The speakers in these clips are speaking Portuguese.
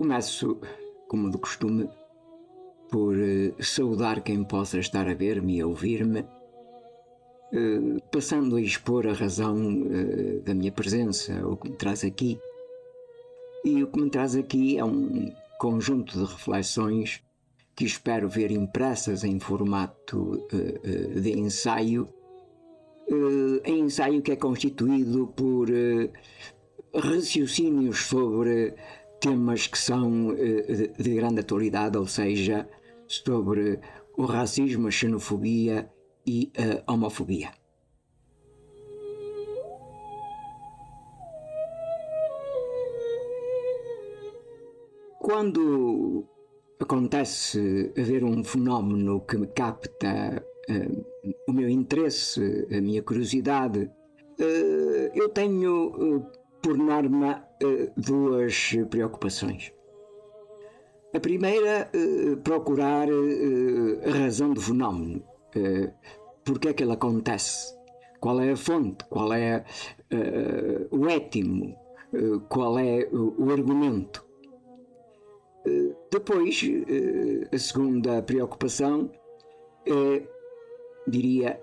Começo, como de costume, por saudar quem possa estar a ver-me e a ouvir-me, passando a expor a razão da minha presença, o que me traz aqui. E o que me traz aqui é um conjunto de reflexões que espero ver impressas em formato de ensaio, ensaio que é constituído por raciocínios sobre temas que são de grande atualidade, ou seja, sobre o racismo, a xenofobia e a homofobia. Quando acontece haver um fenómeno que me capta o meu interesse, a minha curiosidade, eu tenho, por norma, duas preocupações. A primeira, procurar a razão do fenómeno. Porque é que ele acontece? Qual é a fonte? Qual é o étimo? Qual é o argumento? Depois, a segunda preocupação é, diria,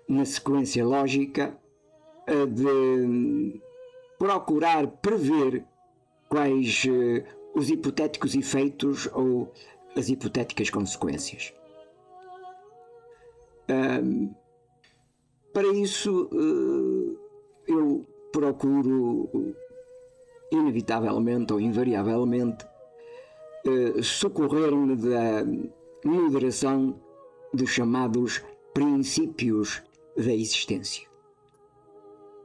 na sequência lógica, a de procurar prever quais os hipotéticos efeitos ou as hipotéticas consequências. Para isso, eu procuro, inevitavelmente ou invariavelmente, socorrer-me da moderação dos chamados princípios da existência.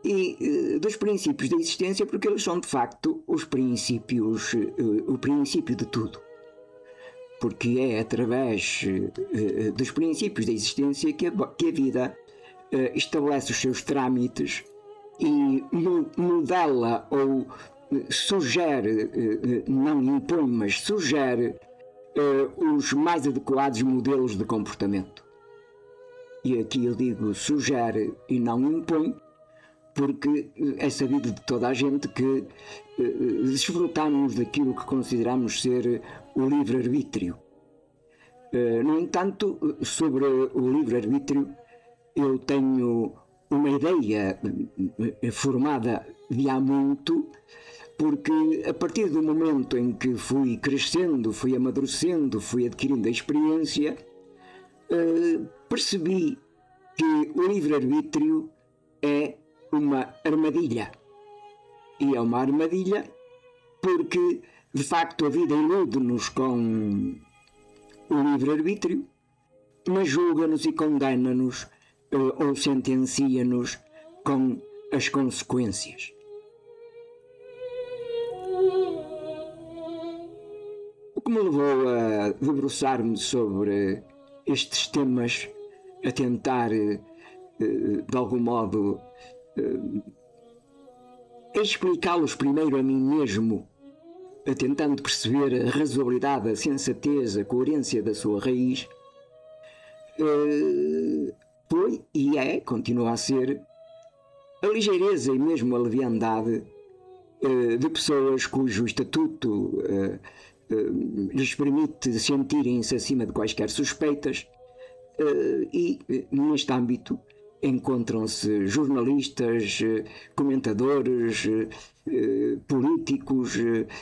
E dos princípios da existência, porque eles são de facto os princípios, o princípio de tudo. Porque é através dos princípios da existência que a vida estabelece os seus trâmites e modela ou sugere, não impõe, mas sugere os mais adequados modelos de comportamento. E aqui eu digo sugere e não impõe, porque é sabido de toda a gente que desfrutamos daquilo que consideramos ser o livre-arbítrio. No entanto, sobre o livre-arbítrio, eu tenho uma ideia formada de há muito, porque a partir do momento em que fui crescendo, fui amadurecendo, fui adquirindo a experiência, percebi que o livre-arbítrio é uma armadilha. E é uma armadilha porque, de facto, a vida ilude-nos com o livre-arbítrio, mas julga-nos e condena-nos ou sentencia-nos com as consequências. O que me levou a debruçar-me sobre estes temas, a tentar, de algum modo, explicá-los primeiro a mim mesmo, tentando perceber a razoabilidade, a sensatez, a coerência da sua raiz, foi e continua a ser, a ligeireza e mesmo a leviandade de pessoas cujo estatuto lhes permite sentirem-se acima de quaisquer suspeitas, e neste âmbito encontram-se jornalistas, comentadores, políticos,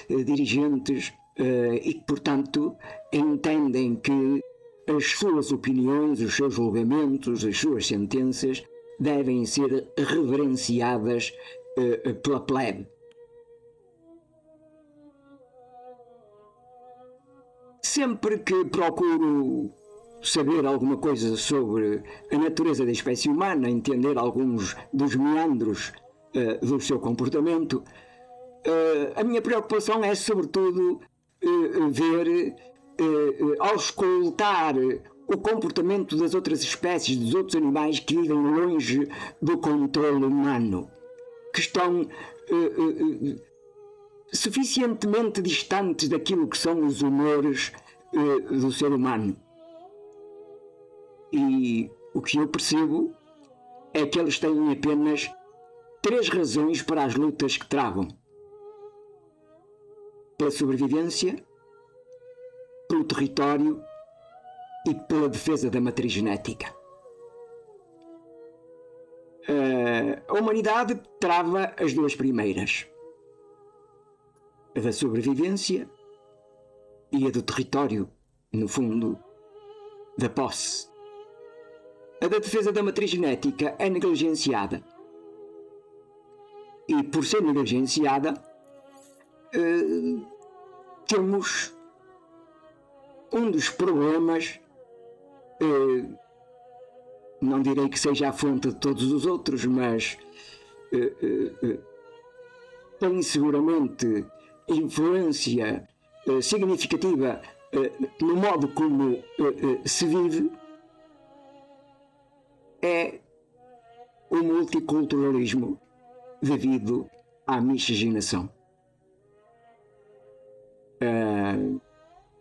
dirigentes e que, portanto, entendem que as suas opiniões, os seus julgamentos, as suas sentenças devem ser reverenciadas pela plebe. Sempre que procuro saber alguma coisa sobre a natureza da espécie humana, entender alguns dos meandros do seu comportamento, a minha preocupação é, sobretudo, ver, auscultar o comportamento das outras espécies, dos outros animais que vivem longe do controle humano, que estão suficientemente distantes daquilo que são os humores do ser humano. E o que eu percebo é que eles têm apenas 3 razões para as lutas que travam. pela sobrevivência, pelo território e pela defesa da matriz genética. A humanidade trava as duas primeiras, a da sobrevivência e a do território, no fundo, da posse. A da defesa da matriz genética é negligenciada. E por ser negligenciada, temos um dos problemas, não direi que seja a fonte de todos os outros, mas tem seguramente influência significativa no modo como se vive, é o multiculturalismo devido à miscigenação.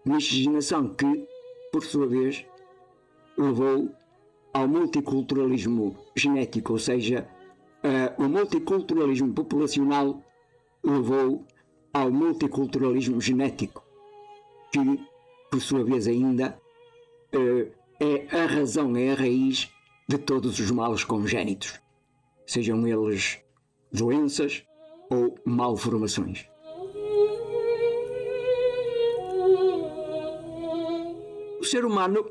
Miscigenação que, por sua vez, levou ao multiculturalismo genético, ou seja, o multiculturalismo populacional levou ao multiculturalismo genético, que, por sua vez ainda, é a razão, é a raiz de todos os males congénitos, sejam eles doenças ou malformações. O ser humano,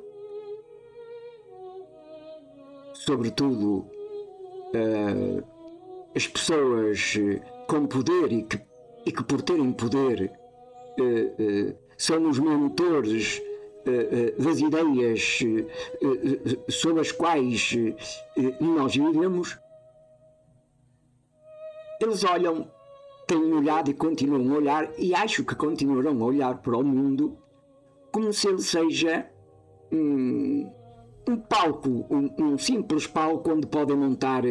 sobretudo as pessoas com poder e que por terem poder são os mentores das ideias sobre as quais nós vivemos, eles olham, têm olhado e continuam a olhar, e acho que continuarão a olhar para o mundo como se ele seja um palco, um simples palco onde podem montar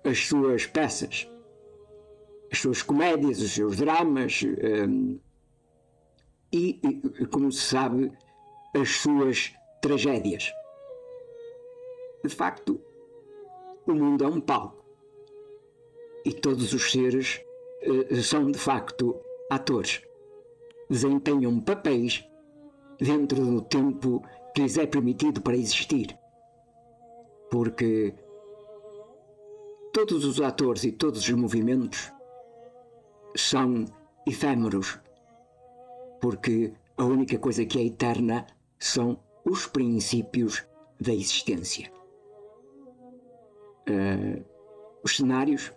as suas peças, as suas comédias, os seus dramas e, como se sabe, as suas tragédias. De facto, o mundo é um palco e todos os seres são de facto atores, desempenham papéis dentro do tempo que lhes é permitido para existir, porque todos os atores e todos os movimentos são efêmeros, porque a única coisa que é eterna são os princípios da existência. Os cenários,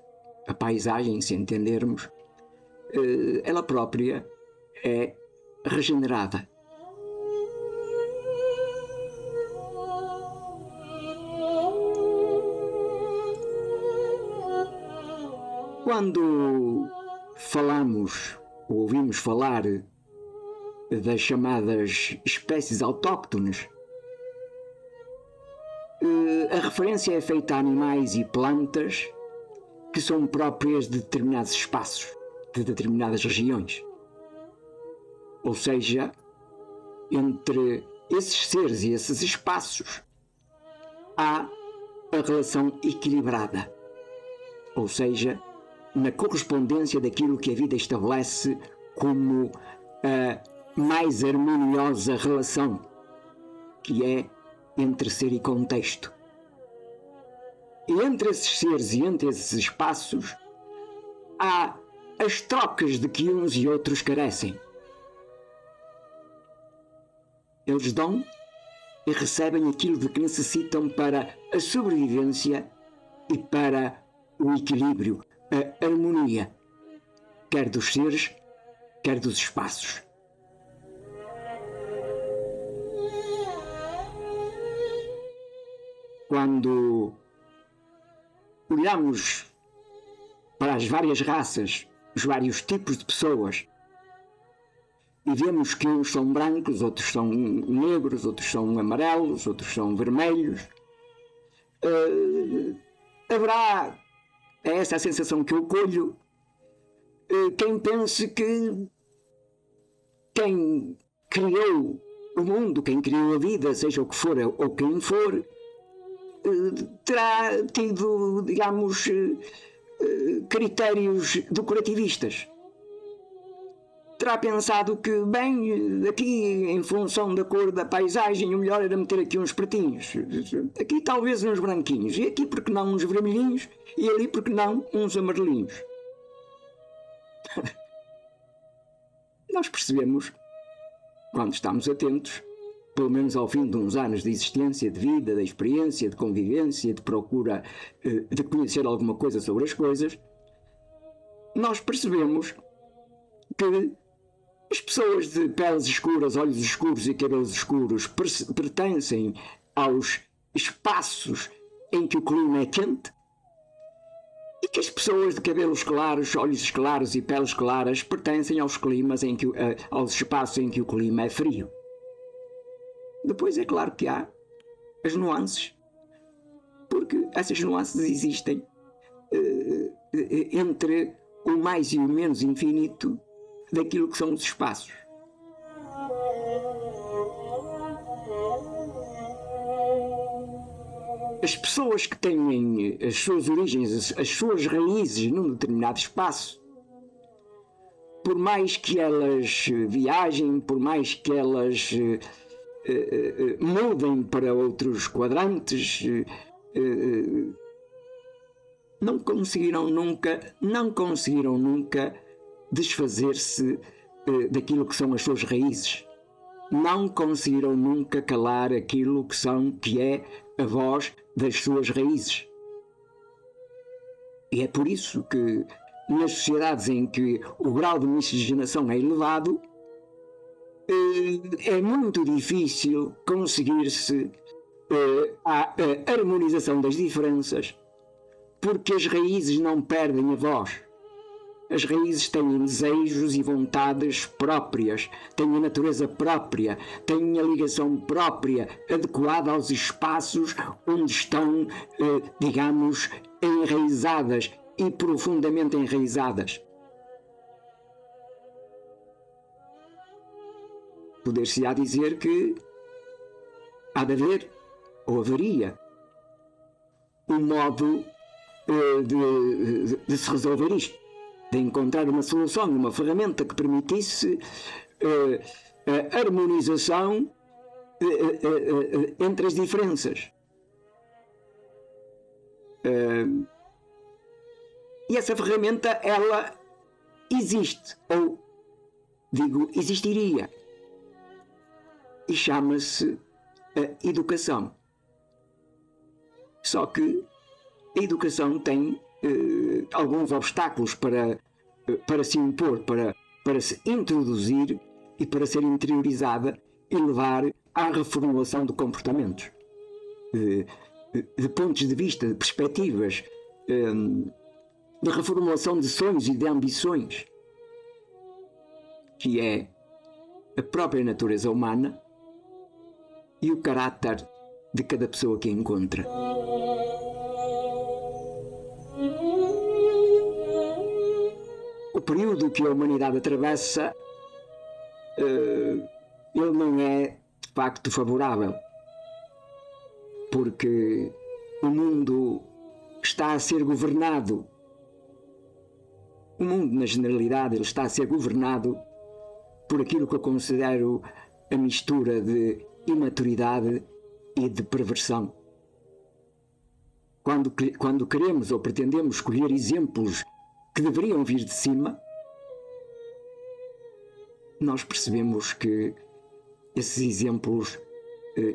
a paisagem, se entendermos, ela própria é regenerada. Quando falamos ou ouvimos falar das chamadas espécies autóctones, a referência é feita a animais e plantas que são próprias de determinados espaços, de determinadas regiões. Ou seja, entre esses seres e esses espaços há a relação equilibrada, ou seja, na correspondência daquilo que a vida estabelece como a mais harmoniosa relação, que é entre ser e contexto. E entre esses seres e entre esses espaços há as trocas de que uns e outros carecem. Eles dão e recebem aquilo de que necessitam para a sobrevivência e para o equilíbrio, a harmonia, quer dos seres, quer dos espaços. Quando olhamos para as várias raças, os vários tipos de pessoas, e vemos que uns são brancos, outros são negros, outros são amarelos, outros são vermelhos, haverá, é essa a sensação que eu colho, quem pense que quem criou o mundo, quem criou a vida, seja o que for ou quem for, terá tido, digamos, critérios decorativistas. terá pensado que, bem, aqui em função da cor da paisagem, o melhor era meter aqui uns pretinhos, aqui talvez uns branquinhos, e aqui porque não uns vermelhinhos, e ali porque não uns amarelinhos. Nós percebemos, quando estamos atentos, pelo menos ao fim de uns anos de existência, de vida, de experiência, de convivência, de procura de conhecer alguma coisa sobre as coisas, nós percebemos que as pessoas de peles escuras, olhos escuros e cabelos escuros pertencem aos espaços em que o clima é quente, e que as pessoas de cabelos claros, olhos claros e peles claras pertencem aos climas aos espaços em que o clima é frio. Depois é claro que há as nuances, porque essas nuances existem entre o mais e o menos infinito daquilo que são os espaços. As pessoas que têm as suas origens, as suas raízes num determinado espaço, por mais que elas viajem, por mais que elas mudem para outros quadrantes, não conseguiram nunca desfazer-se daquilo que são as suas raízes. Não conseguiram nunca calar aquilo que é a voz das suas raízes. E é por isso que nas sociedades em que o grau de miscigenação é elevado, é muito difícil conseguir-se a harmonização das diferenças, porque as raízes não perdem a voz. As raízes têm desejos e vontades próprias, têm a natureza própria, têm a ligação própria, adequada aos espaços onde estão, digamos, enraizadas e profundamente enraizadas. Poder-se-á dizer que há de haver, ou haveria, um modo de se resolver isto, de encontrar uma solução, uma ferramenta que permitisse a harmonização entre as diferenças. E essa ferramenta, ela existe, ou digo, existiria, e chama-se educação. Só que a educação tem alguns obstáculos para se impor, para se introduzir e para ser interiorizada e levar à reformulação de comportamentos, de pontos de vista, de perspectivas, de reformulação de sonhos e de ambições, que é a própria natureza humana e o caráter de cada pessoa que a encontra. O período que a humanidade atravessa, ele não é de facto favorável, porque o mundo está a ser governado, o mundo na generalidade, ele está a ser governado por aquilo que eu considero a mistura de imaturidade e de perversão. Quando queremos ou pretendemos escolher exemplos que deveriam vir de cima, nós percebemos que esses exemplos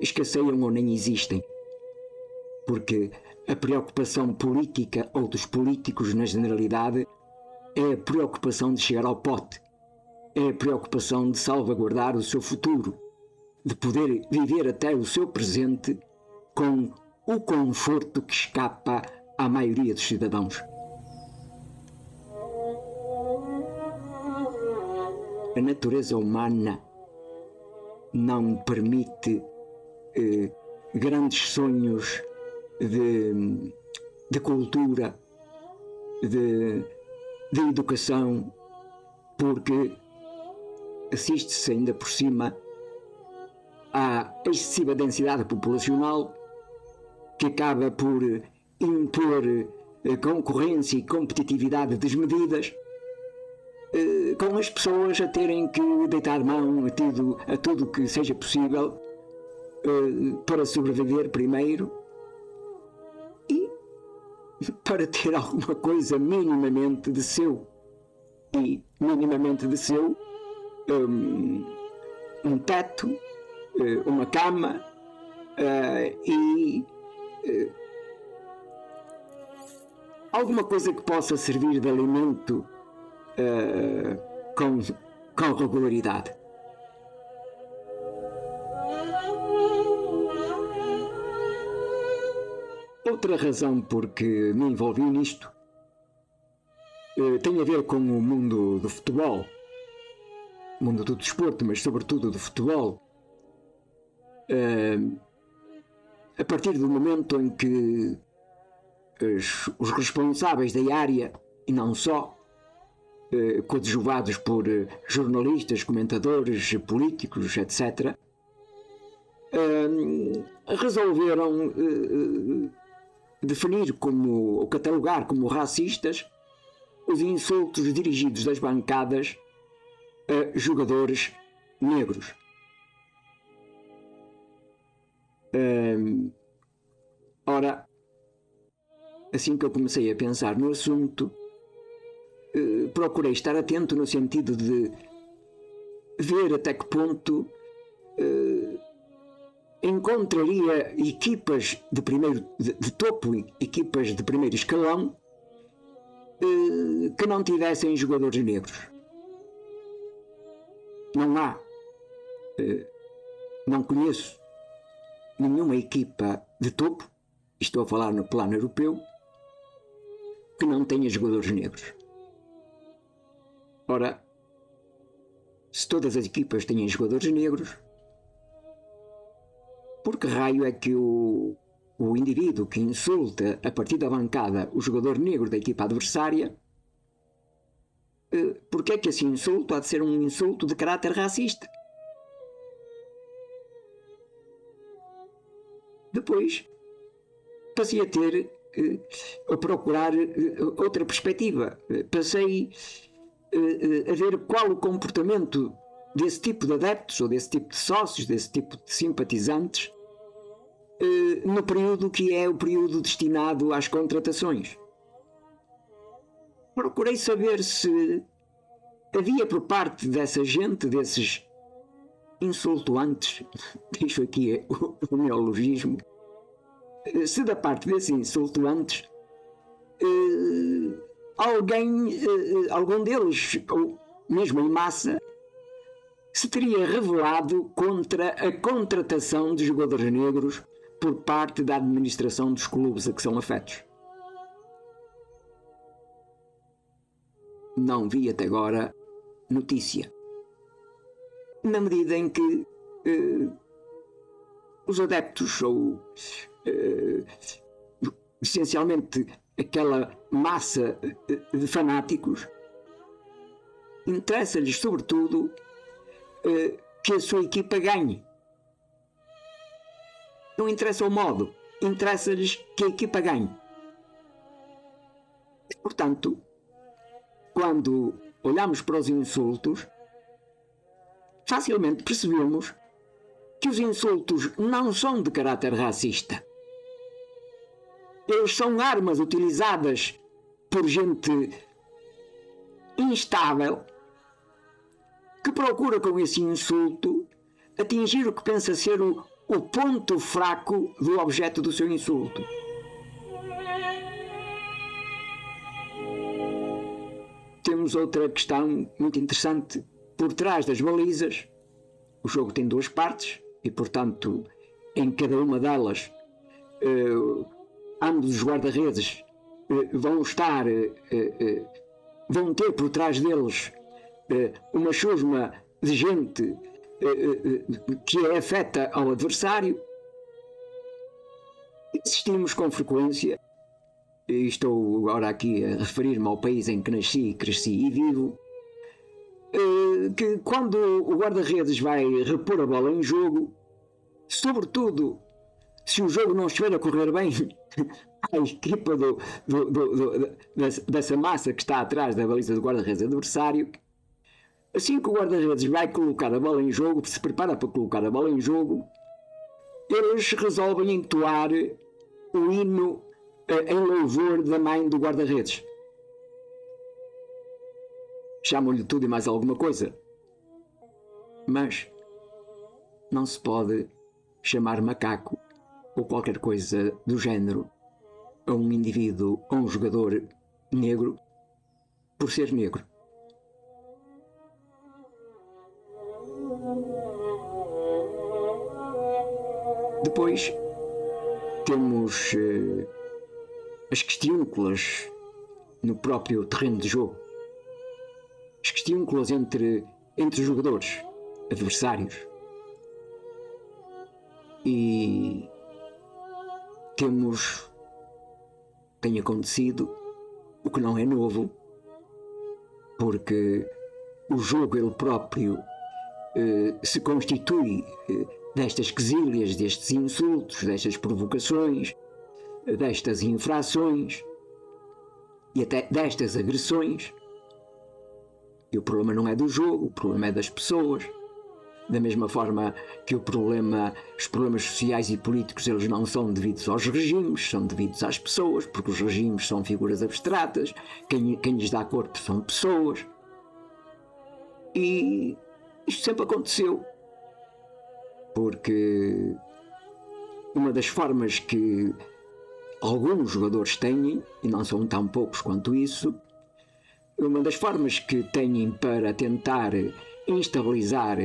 escasseiam ou nem existem, porque a preocupação política ou dos políticos na generalidade é a preocupação de chegar ao pote, é a preocupação de salvaguardar o seu futuro, de poder viver até o seu presente com o conforto que escapa à maioria dos cidadãos. A natureza humana não permite grandes sonhos de cultura, de educação, porque assiste-se ainda por cima à excessiva densidade populacional que acaba por impor concorrência e competitividade desmedidas, com as pessoas a terem que deitar mão a tudo que seja possível para sobreviver primeiro e para ter alguma coisa minimamente de seu. E minimamente de seu, um teto, uma cama e alguma coisa que possa servir de alimento com regularidade. Outra razão por que me envolvi nisto tem a ver com o mundo do futebol, mundo do desporto, mas sobretudo do futebol. A partir do momento em que os responsáveis da área, e não só, coadjuvados por jornalistas, comentadores, políticos, etc., resolveram definir ou catalogar como racistas os insultos dirigidos das bancadas a jogadores negros. Ora, assim que eu comecei a pensar no assunto, procurei estar atento no sentido de ver até que ponto encontraria equipas de topo, equipas de primeiro escalão, que não tivessem jogadores negros. Não há, não conheço nenhuma equipa de topo, estou a falar no plano europeu, que não tenha jogadores negros. Ora, se todas as equipas têm jogadores negros, por que raio é que o indivíduo que insulta a partir da bancada o jogador negro da equipa adversária, porque é que esse insulto há de ser um insulto de caráter racista? Depois passei a procurar outra perspectiva. Passei a ver qual o comportamento desse tipo de adeptos, ou desse tipo de sócios, desse tipo de simpatizantes, no período que é o período destinado às contratações. Procurei saber se havia por parte dessa gente, desses insultuantes, deixo aqui o neologismo, se da parte desses insultuantes algum deles, ou mesmo em massa, se teria revelado contra a contratação de jogadores negros por parte da administração dos clubes a que são afetos. Não vi até agora notícia. Na medida em que os adeptos, ou essencialmente aquela massa de fanáticos, interessa-lhes sobretudo que a sua equipa ganhe. Não interessa o modo, interessa-lhes que a equipa ganhe. Portanto, quando olhamos para os insultos, facilmente percebemos que os insultos não são de caráter racista. Eles são armas utilizadas por gente instável que procura com esse insulto atingir o que pensa ser o ponto fraco do objeto do seu insulto. Temos outra questão muito interessante. Por trás das balizas, o jogo tem duas partes e, portanto, em cada uma delas, ambos os guarda-redes vão ter por trás deles uma chusma de gente que é afeta ao adversário. Assistimos com frequência, e estou agora aqui a referir-me ao país em que nasci, cresci e vivo, que quando o guarda-redes vai repor a bola em jogo, sobretudo se o jogo não estiver a correr bem, à equipa dessa massa que está atrás da baliza do guarda-redes adversário. Assim que o guarda-redes vai colocar a bola em jogo, se prepara para colocar a bola em jogo, eles resolvem entoar o hino em louvor da mãe do guarda-redes. Chamam-lhe tudo e mais alguma coisa. Mas não se pode chamar macaco ou qualquer coisa do género a um indivíduo, a um jogador negro, por ser negro. Depois temos as questiúnculas no próprio terreno de jogo. As questiúnculas entre os jogadores adversários. E tem acontecido o que não é novo, porque o jogo ele próprio se constitui destas quesílias, destes insultos, destas provocações, destas infrações e até destas agressões. E o problema não é do jogo, o problema é das pessoas. Da mesma forma que os problemas sociais e políticos, eles não são devidos aos regimes, são devidos às pessoas, porque os regimes são figuras abstratas, quem lhes dá corpo são pessoas. E isto sempre aconteceu, porque uma das formas que alguns jogadores têm, e não são tão poucos quanto isso, uma das formas que têm para tentar instabilizar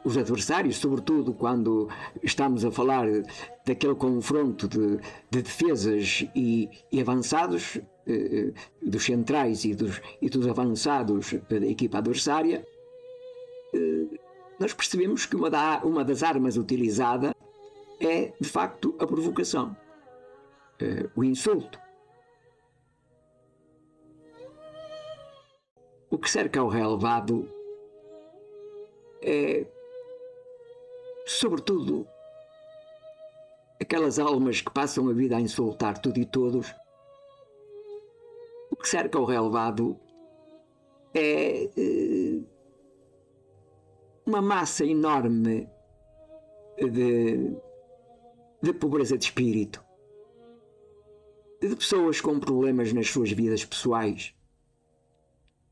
os adversários, sobretudo quando estamos a falar daquele confronto de defesas e avançados, dos centrais e dos avançados da equipa adversária, nós percebemos que uma das armas utilizada é, de facto, a provocação, o insulto. O que cerca o relevado é, sobretudo, aquelas almas que passam a vida a insultar tudo e todos. O que cerca o relevado é uma massa enorme de pobreza de espírito, de pessoas com problemas nas suas vidas pessoais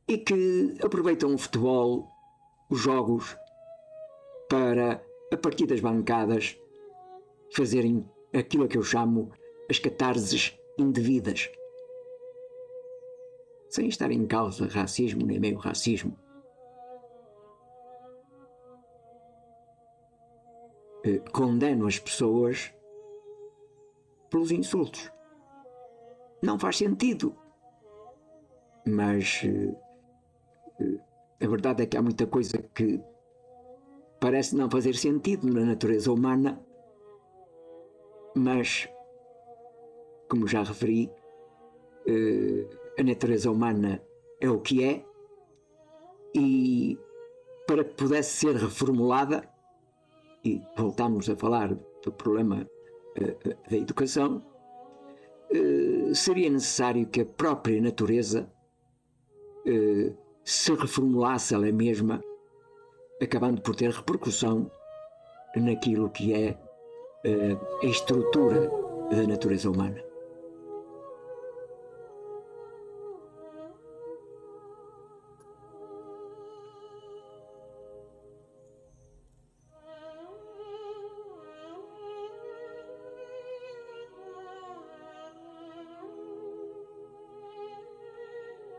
e que aproveitam o futebol, os jogos, para, a partir das bancadas, fazerem aquilo que eu chamo as catarses indevidas, sem estar em causa racismo nem meio racismo. Condeno as pessoas pelos insultos. Não faz sentido. Mas a verdade é que há muita coisa que parece não fazer sentido na natureza humana, mas, como já referi, a natureza humana é o que é, e para que pudesse ser reformulada, e voltamos a falar do problema da educação, seria necessário que a própria natureza se reformulasse ela mesma, acabando por ter repercussão naquilo que é a estrutura da natureza humana.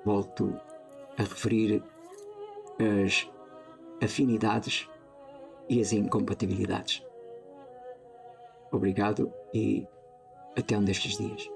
Volto a referir as afinidades e as incompatibilidades. Obrigado e até um destes dias.